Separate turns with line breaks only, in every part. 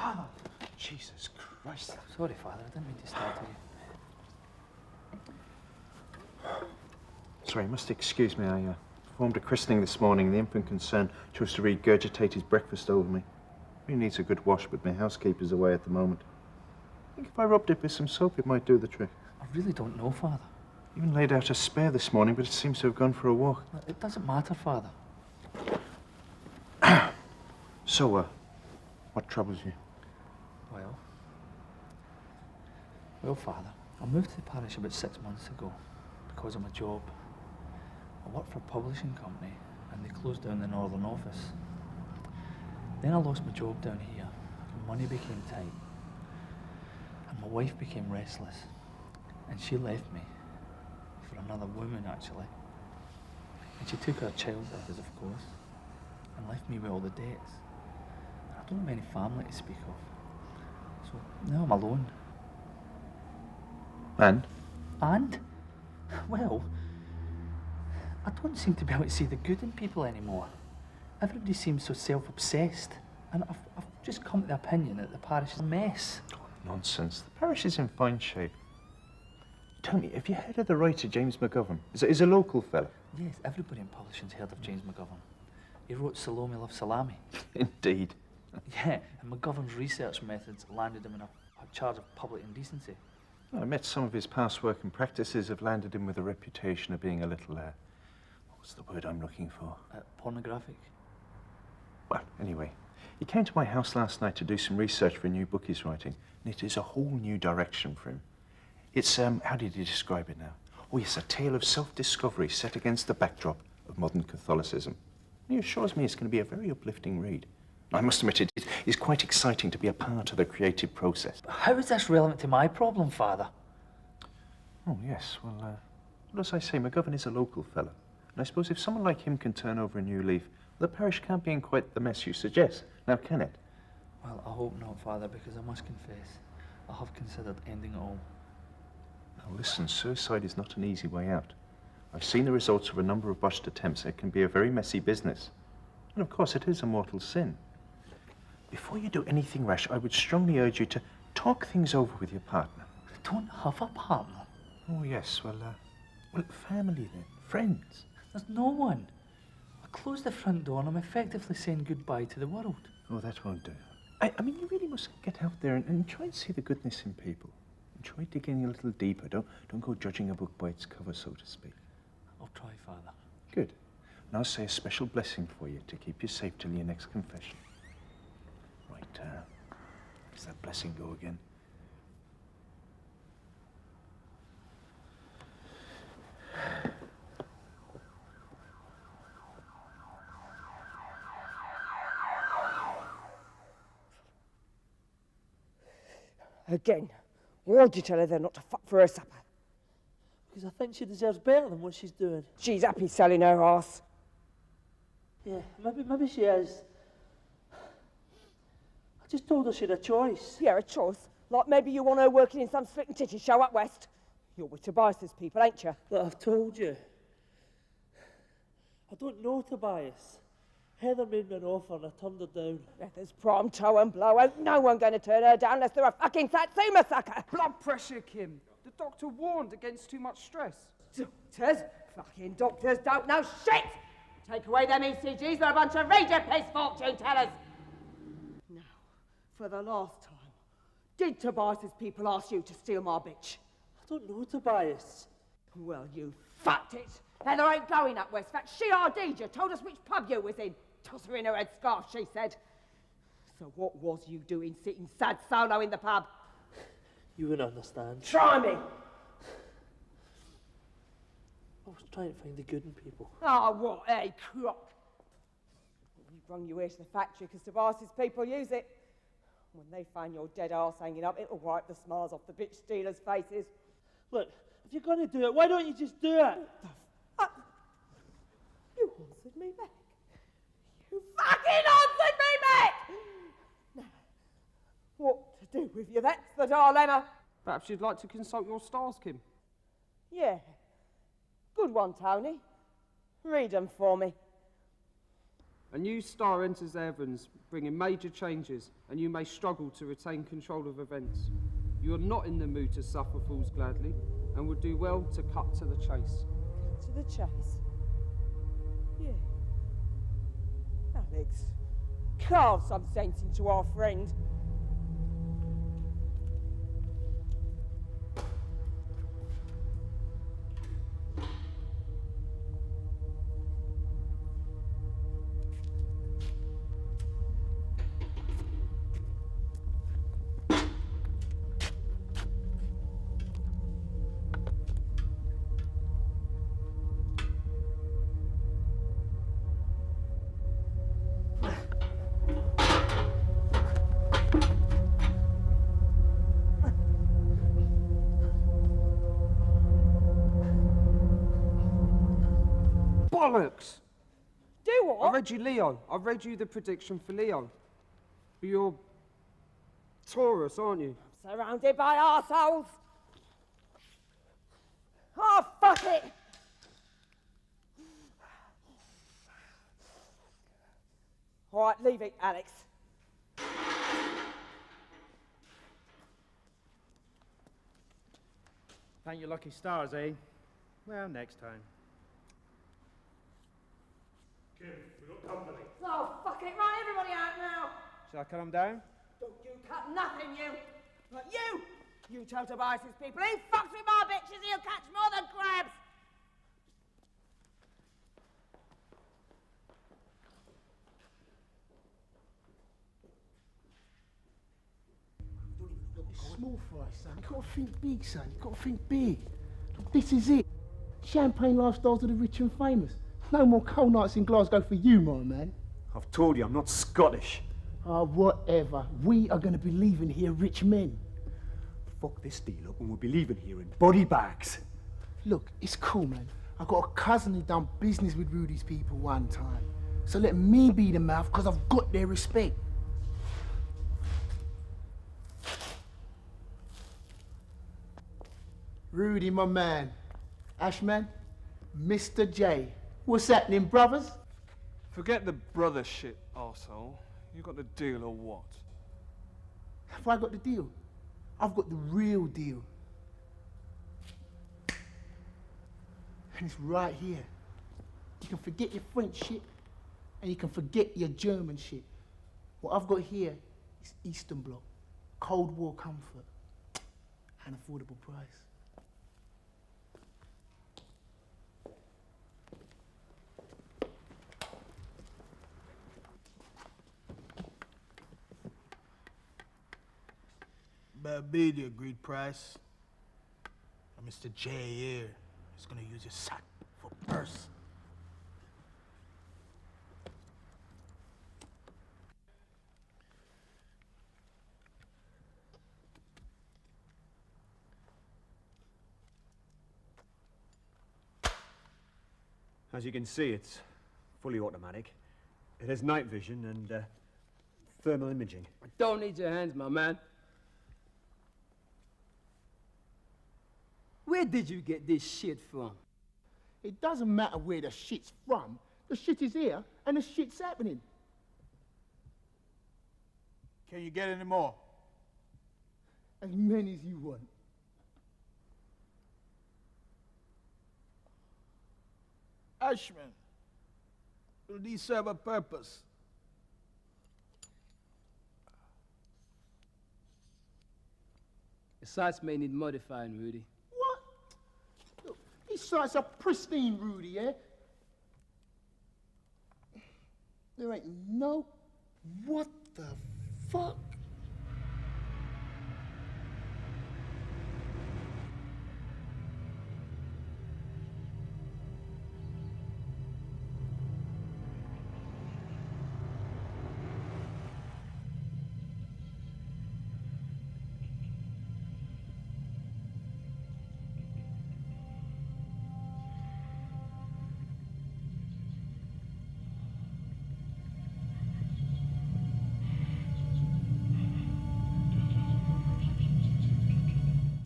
Father! Jesus Christ.
Sorry, Father, I didn't mean to startle you.
Sorry, you must excuse me. I performed a christening this morning. The infant concerned chose to regurgitate his breakfast over me. He needs a good wash, but my housekeeper's away at the moment. I think if I rubbed it with some soap, it might do the trick.
I really don't know, Father.
Even laid out a spare this morning, but it seems to have gone for a walk.
It doesn't matter, Father.
So, what troubles you?
Well, Father, I moved to the parish about 6 months ago because of my job. I worked for a publishing company and they closed down the northern office. Then I lost my job down here, and money became tight. And my wife became restless, and she left me for another woman, actually. And she took her child with us, of course, and left me with all the debts. I don't have any family to speak of, so now I'm alone.
And?
And? Well, I don't seem to be able to see the good in people anymore. Everybody seems so self-obsessed, and I've just come to the opinion that the parish is a mess.
Oh, nonsense. The parish is in fine shape. Tell me, have you heard of the writer James McGovern? He's a local fella.
Yes, everybody in publishing's heard of James McGovern. He wrote Salome Loves Salami.
Indeed.
Yeah, and McGovern's research methods landed him in a charge of public indecency.
Well, I met some of his past work and practices have landed him with a reputation of being a little, what's the word I'm looking for?
Pornographic?
Well, anyway, he came to my house last night to do some research for a new book he's writing, and it is a whole new direction for him. It's, how did he describe it now? Oh, yes, a tale of self-discovery set against the backdrop of modern Catholicism. And he assures me it's going to be a very uplifting read. I must admit, it is quite exciting to be a part of the creative process.
How is this relevant to my problem, Father?
Oh, yes, well, as I say, McGovern is a local fellow. And I suppose if someone like him can turn over a new leaf, the parish can't be in quite the mess you suggest. Now, can it?
Well, I hope not, Father, because I must confess, I have considered ending it all.
Now, listen, suicide is not an easy way out. I've seen the results of a number of botched attempts. It can be a very messy business. And of course, it is a mortal sin. Before you do anything rash, I would strongly urge you to talk things over with your partner.
I don't have a partner.
Oh, yes, well, family then, friends.
There's no one. I closed the front door and I'm effectively saying goodbye to the world.
Oh, that won't do. I mean, you really must get out there and try and see the goodness in people. And try digging a little deeper. Don't go judging a book by its cover, so to speak.
I'll try, Father.
Good. And I'll say a special blessing for you to keep you safe till your next confession. Right, does that blessing go again?
Again. Why'd you tell her they're not to fuck for her supper?
Because I think she deserves better than what she's doing.
She's happy selling her arse.
Yeah, maybe she is. I just told her she had a choice.
Yeah, a choice. Like maybe you want her working in some slick and titty show up west. You're with Tobias's people, ain't you?
But I've told you. I don't know Tobias. Heather made me an offer and I turned her down.
Heather's prom, toe and blow. Ain't no one going to turn her down unless they're a fucking Satsuma sucker.
Blood pressure, Kim. The doctor warned against too much stress.
Doctors? Fucking doctors don't know shit! Take away them ECGs, they're a bunch of read-your-piece fortune tellers. Now, for the last time, did Tobias's people ask you to steal my bitch?
I don't know Tobias.
Well, you fucked it. Heather ain't going up west. In fact, she RD'd you, told us which pub you was in. Toss her in her head scarf, she said. So what was you doing sitting sad solo in the pub?
You wouldn't understand.
Try me!
I was trying to find the good in people.
Oh, what a crock. We brung you here to the factory because Tobias's people use it. When they find your dead arse hanging up, it'll wipe the smiles off the bitch stealers' faces.
Look, if you're going to do it, why don't you just do it?
You answered me back. You fucking answered me back! Now, what to do with you, that's the dilemma.
Perhaps you'd like to consult your stars, Kim.
Yeah. Good one, Tony. Read them for me.
A new star enters the heavens, bringing major changes, and you may struggle to retain control of events. You are not in the mood to suffer fools gladly, and would do well to cut to the chase.
To the chase? Yeah. Alex, carve some sense into our friend.
Bollocks!
Do
I
what?
read you Leo. I read you the prediction for Leo. But you're Taurus, aren't you?
Surrounded by arseholes. Oh, fuck it! All right, leave it, Alex.
Thank your lucky stars, eh? Well, next time.
Kim, we've got company.
Oh, fuck it, right, everybody out now.
Shall I cut him down?
Don't you cut nothing, you. But you tell Tobias's people, he fucks with my bitches, he'll catch more than crabs.
It's small fry, son. You gotta think big, son. You gotta think big. Look, this is it. Champagne lifestyles of the rich and famous. No more cold nights in Glasgow for you, my man.
I've told you, I'm not Scottish.
Ah, whatever. We are gonna be leaving here rich men.
Fuck this deal up and we'll be leaving here in body bags.
Look, it's cool, man. I got a cousin who done business with Rudy's people one time. So let me be the mouth, because I've got their respect. Rudy, my man. Ashman, Mr. J. What's happening, brothers?
Forget the brother shit, arsehole. You got the deal or what?
Have I got the deal? I've got the real deal. And it's right here. You can forget your French shit, and you can forget your German shit. What I've got here is Eastern Bloc, Cold War comfort, and affordable price.
But be the agreed price. And Mr. J here is gonna use your sack for purse.
As you can see, it's fully automatic. It has night vision and thermal imaging.
I don't need your hands, my man. Where did you get this shit from?
It doesn't matter where the shit's from. The shit is here, and the shit's happening.
Can you get any more?
As many as you want.
Ashman, will these serve a purpose?
The sights may need modifying, Rudy.
What? Look, these sights are pristine, Rudy, yeah? There ain't no... What the fuck?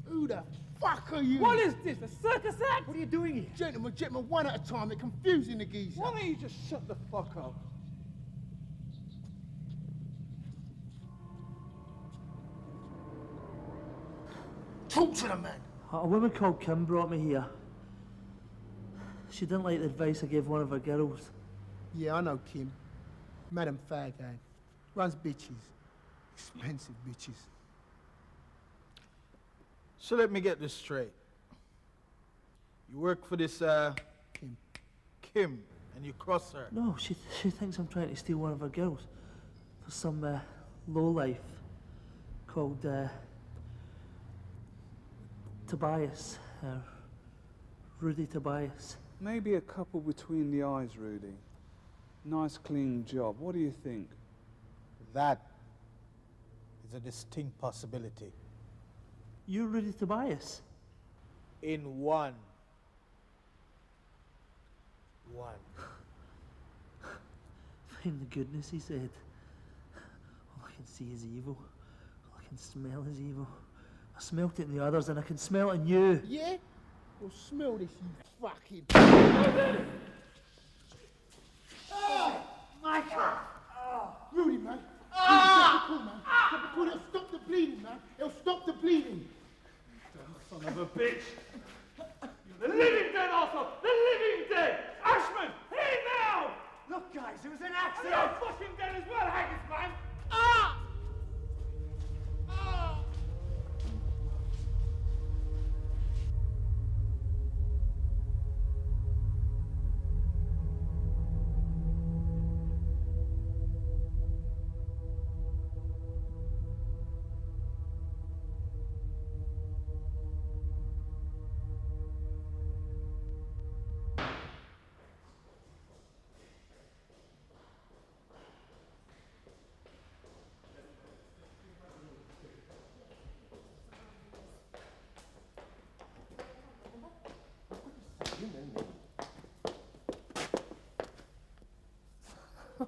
Who the fuck are you?
What is this, a circus act?
What are you doing here? Gentlemen, one at a time. They're confusing the geezer.
Why don't you just shut the fuck up?
Talk to the man.
A woman called Kim brought me here. She didn't like the advice I gave one of her girls.
Yeah, I know Kim. Madam Fagag. Runs bitches. Expensive bitches.
So let me get this straight. You work for this, Kim, and you cross her.
No, she thinks I'm trying to steal one of her girls for some lowlife called Tobias. Rudy Tobias.
Maybe a couple between the eyes, Rudy. Nice clean job. What do you think?
That is a distinct possibility.
You're Rudy Tobias?
In one.
Find the goodness, he said. All I can see is evil. All I can smell is evil. I smelt it in the others and I can smell it in you.
Yeah? Well, smell this, you fucking...
Michael!
Rudy, man. Cool, man. It'll stop the bleeding, man. It'll stop the bleeding.
Son of a bitch! You're the living dead, Arthur! The living dead! Ashman, here now!
Look, guys, it was an
You're
accident!
fucking dead as well, Haggis, man!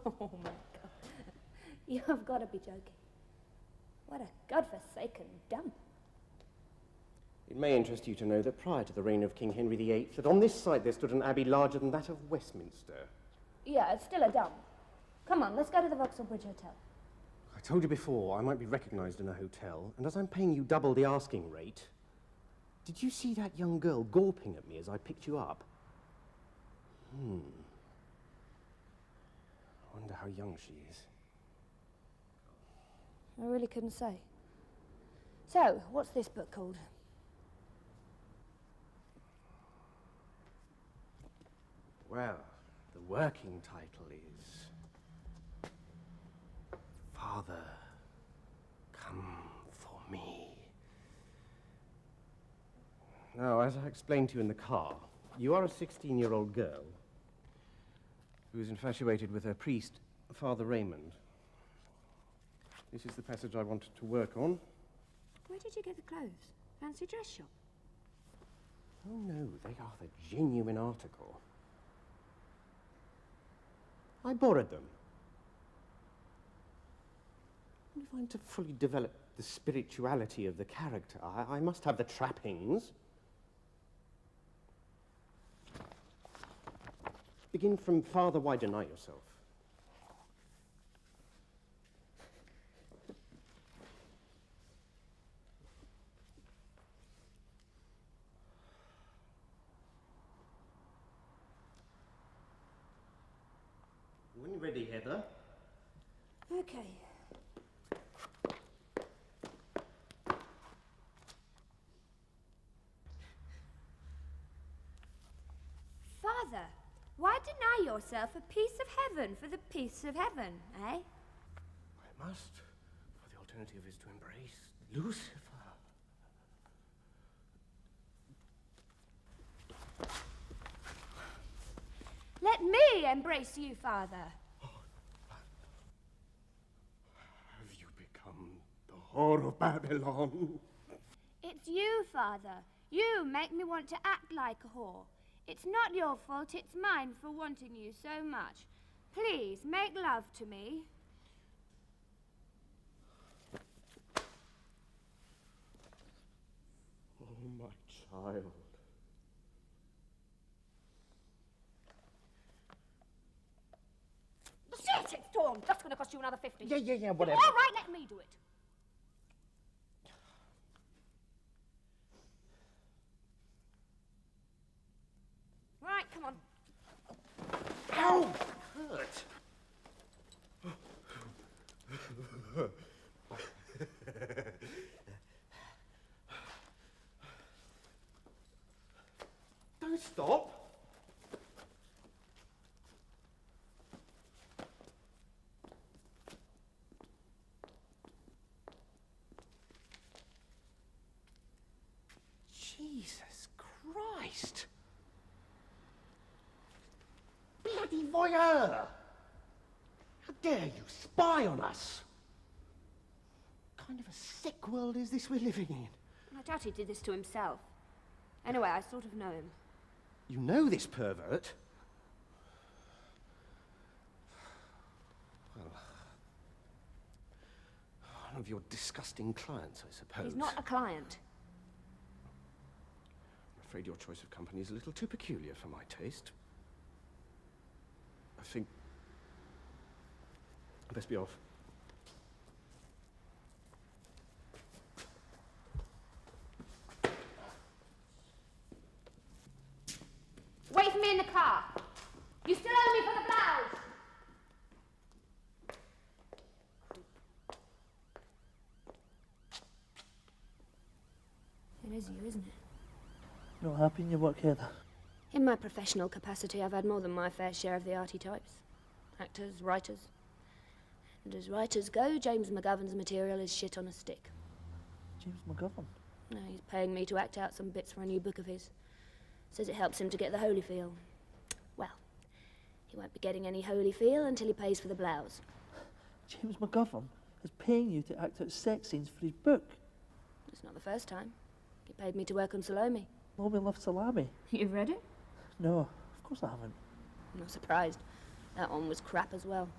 Oh my God. You have got to be joking. What a godforsaken dump.
It may interest you to know that prior to the reign of King Henry VIII, that on this site there stood an abbey larger than that of Westminster.
Yeah, it's still a dump. Come on, let's go to the Vauxhall Bridge Hotel.
I told you before, I might be recognised in a hotel, and as I'm paying you double the asking rate, did you see that young girl gawping at me as I picked you up? I wonder how young she is.
I really couldn't say. So, what's this book called?
Well, the working title is Father, Come for Me. Now, as I explained to you in the car, you are a 16-year-old girl who is infatuated with her priest, Father Raymond. This is the passage I wanted to work on.
Where did you get the clothes? Fancy dress shop?
Oh no, they are the genuine article. I borrowed them. And if I'm to fully develop the spirituality of the character, I must have the trappings. Begin from Father, why deny yourself? When you're ready, Heather.
Okay. Father, why deny yourself a piece of heaven for the peace of heaven, eh?
I must, for the alternative is to embrace Lucifer.
Let me embrace you, Father.
Have you become the whore of Babylon?
It's you, Father. You make me want to act like a whore. It's not your fault, it's mine for wanting you so much. Please, make love to me.
Oh, my child.
Shit, it's torn. That's going to cost you another 50.
Yeah, whatever.
All right, let me do it.
you stop? Jesus Christ! Bloody voyeur! How dare you spy on us? What kind of a sick world is this we're living in?
I doubt he did this to himself. Anyway, I sort of know him.
You know this pervert? Well, one of your disgusting clients, I suppose.
He's not a client.
I'm afraid your choice of company is a little too peculiar for my taste. I think I'd best be off.
Wait for me in the car. You still owe me for the blouse. It is you, isn't it?
You're not happy in your work, Heather?
In my professional capacity, I've had more than my fair share of the arty types. Actors, writers. And as writers go, James McGovern's material is shit on a stick.
James McGovern?
No, he's paying me to act out some bits for a new book of his. Says it helps him to get the Holyfield. Well, he won't be getting any Holyfield until he pays for the blouse.
James McGovern is paying you to act out sex scenes for his book.
It's not the first time. He paid me to work on Salome.
Nobody loves Salami.
You've read it?
No, of course I haven't.
I'm not surprised. That one was crap as well.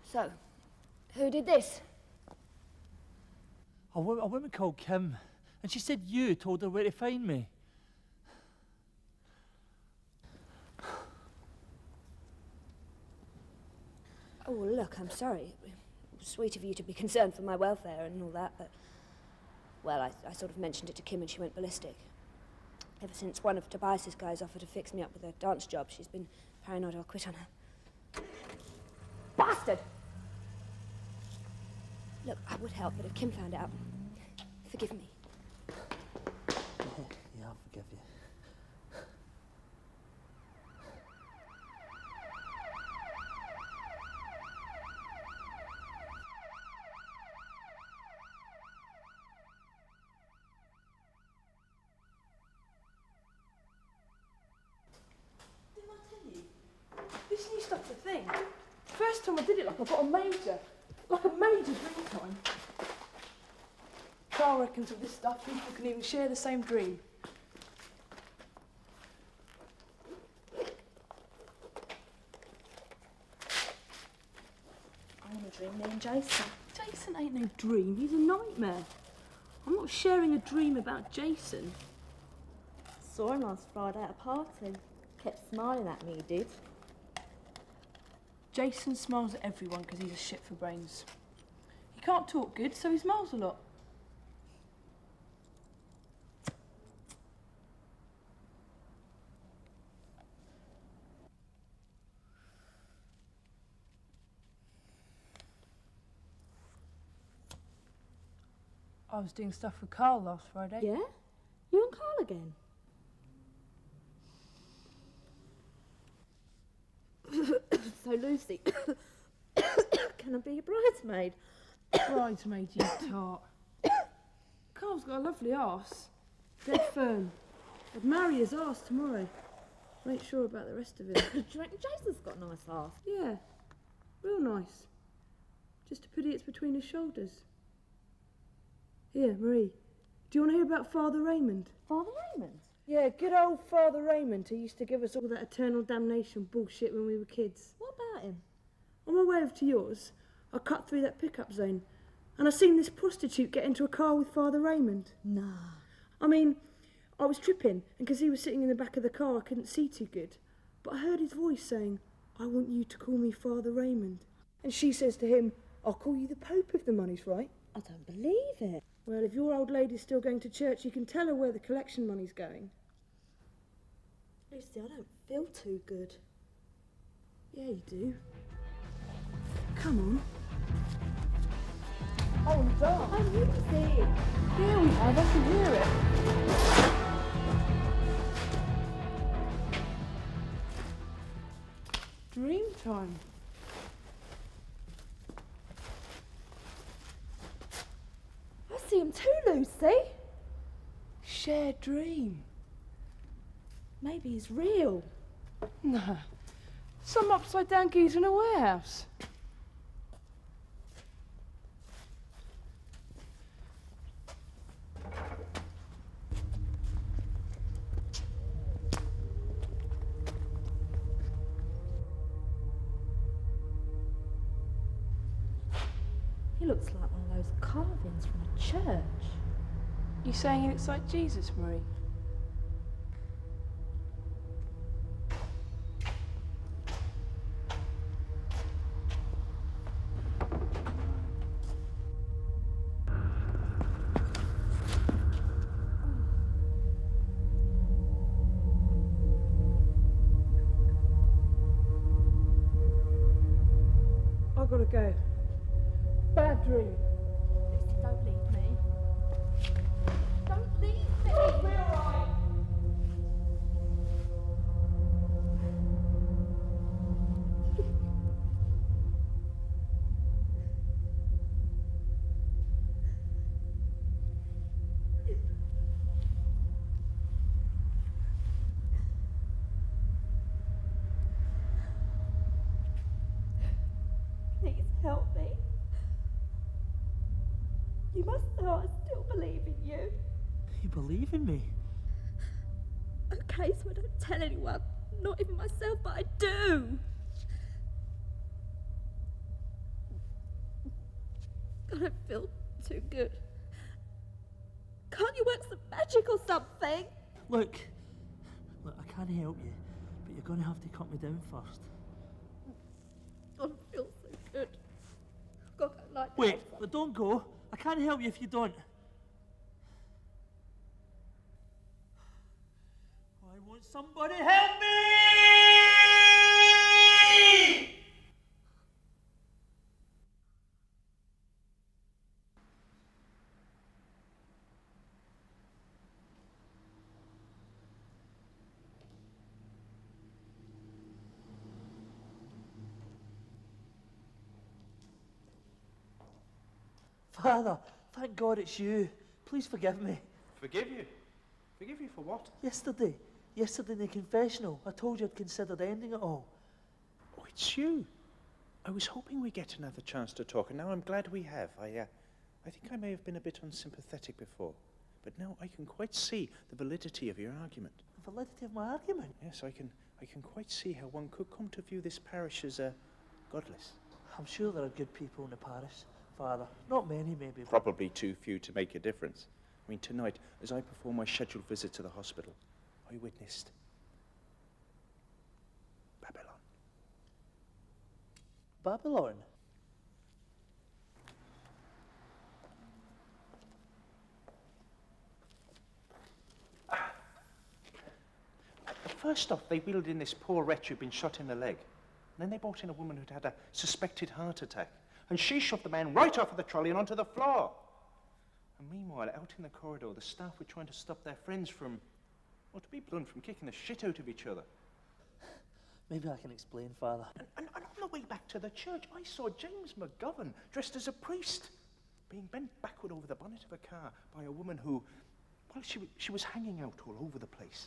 So, who did this?
A woman called Kim, and she said you told her where to find me.
Oh, well, look, I'm sorry. It was sweet of you to be concerned for my welfare and all that, but... Well, I sort of mentioned it to Kim and she went ballistic. Ever since one of Tobias's guys offered to fix me up with a dance job, she's been paranoid I'll quit on her. Bastard! Look, I would help, but if Kim found out, forgive me.
Yeah, I'll forgive you.
This new stuff's a thing. First time I did it, like I got a major dream time. Carl reckons with this stuff, people can even share the same dream.
I want to dream me and Jason.
Jason ain't no dream, he's a nightmare. I'm not sharing a dream about Jason.
Saw him last Friday at a party. Kept smiling at me, he did.
Jason smiles at everyone because he's a shit for brains. He can't talk good, so he smiles a lot. I was doing stuff with Carl last Friday.
Yeah? You and Carl again? So, Lucy, can I be your bridesmaid?
Bridesmaid, you tart. Carl's got a lovely arse. Dead firm. I'd marry his arse tomorrow. I ain't sure about the rest of it.
Do you reckon Jason's got a nice arse?
Yeah, real nice. Just a pity it's between his shoulders. Here, Marie, do you want to hear about Father Raymond?
Father Raymond?
Yeah, good old Father Raymond, who used to give us all that eternal damnation bullshit when we were kids.
What about him?
On my way over to yours, I cut through that pickup zone, and I seen this prostitute get into a car with Father Raymond.
Nah.
I mean, I was tripping, and because he was sitting in the back of the car, I couldn't see too good. But I heard his voice saying, "I want you to call me Father Raymond." And she says to him, "I'll call you the Pope if the money's right."
I don't believe it.
Well, if your old lady's still going to church, you can tell her where the collection money's going.
Lucy, I don't feel too good.
Yeah, you do. Come on.
Oh, no. I'm Lucy.
Here we have, I can hear it. time.
I see him too, Lucy.
Shared dream.
Maybe he's real.
Nah. Some upside down geezer in a warehouse.
He looks like one of those carvings from a church.
You saying he looks like Jesus, Marie? I gotta go. Bad dream.
Lucy, don't leave me. Don't leave me!
I'll be alright.
Please help me. You must know I still believe in you.
You believe in me?
Okay, so I don't tell anyone, not even myself, but I do. I don't feel too good. Can't you work some magic or something?
Look, I can't help you, but you're going to have to cut me down first.
I don't feel so good. I've got to go lie down.
Wait, but don't go. I can't help you if you don't. I want somebody help me! Father, thank God it's you. Please forgive me.
Forgive you? Forgive you for what?
Yesterday in the confessional, I told you I'd considered ending it all.
Oh, it's you. I was hoping we'd get another chance to talk, and now I'm glad we have. I think I may have been a bit unsympathetic before, but now I can quite see the validity of your argument.
The validity of my argument?
Yes, I can quite see how one could come to view this parish as godless.
I'm sure there are good people in the parish, Father. Not many, maybe.
Probably too few to make a difference. I mean, tonight, as I performed my scheduled visit to the hospital, I witnessed Babylon.
Babylon?
First off, they wheeled in this poor wretch who'd been shot in the leg. And then they brought in a woman who'd had a suspected heart attack. And she shoved the man right off of the trolley and onto the floor. And meanwhile, out in the corridor, the staff were trying to stop their friends from, well, to be blunt, from kicking the shit out of each other.
Maybe I can explain, Father.
And on the way back to the church, I saw James McGovern, dressed as a priest, being bent backward over the bonnet of a car by a woman who, well, she was hanging out all over the place.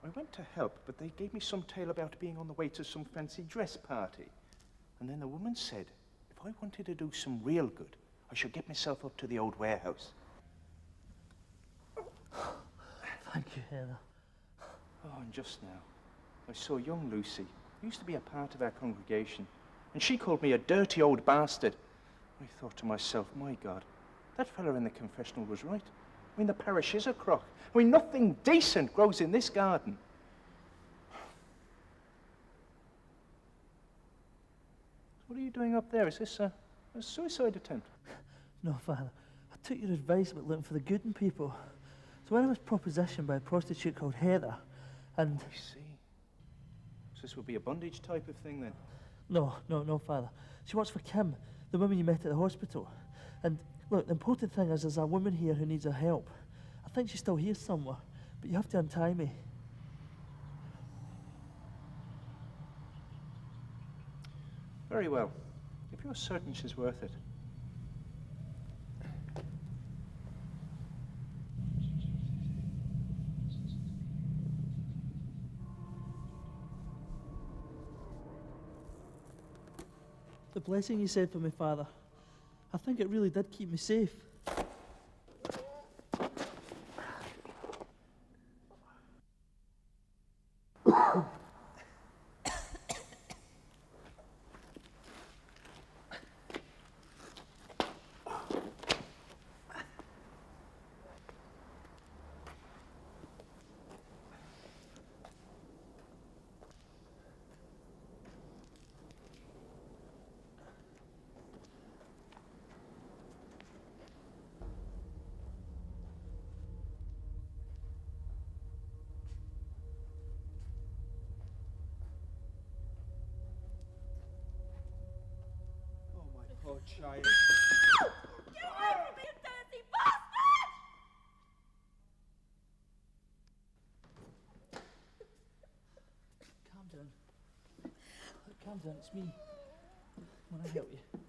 I went to help, but they gave me some tale about being on the way to some fancy dress party. And then the woman said, if I wanted to do some real good, I should get myself up to the old warehouse.
Thank you, Heather.
Oh, and just now, I saw young Lucy, who used to be a part of our congregation, and she called me a dirty old bastard. I thought to myself, my God, that fella in the confessional was right. I mean, the parish is a crock. I mean, nothing decent grows in this garden. What are you doing up there? Is this a suicide attempt?
No, Father. I took your advice about looking for the good in people. So when I was propositioned by a prostitute called Heather, and...
I see. So this would be a bondage type of thing, then?
No, Father. She works for Kim, the woman you met at the hospital. And, look, the important thing is there's a woman here who needs our help. I think she's still here somewhere, but you have to untie me.
Very well. If you're certain she's worth it.
The blessing you said for me, Father, I think it really did keep me safe.
Poor child.
Get away from me, you dirty bastard!
Calm down. Calm down, it's me. When I help you.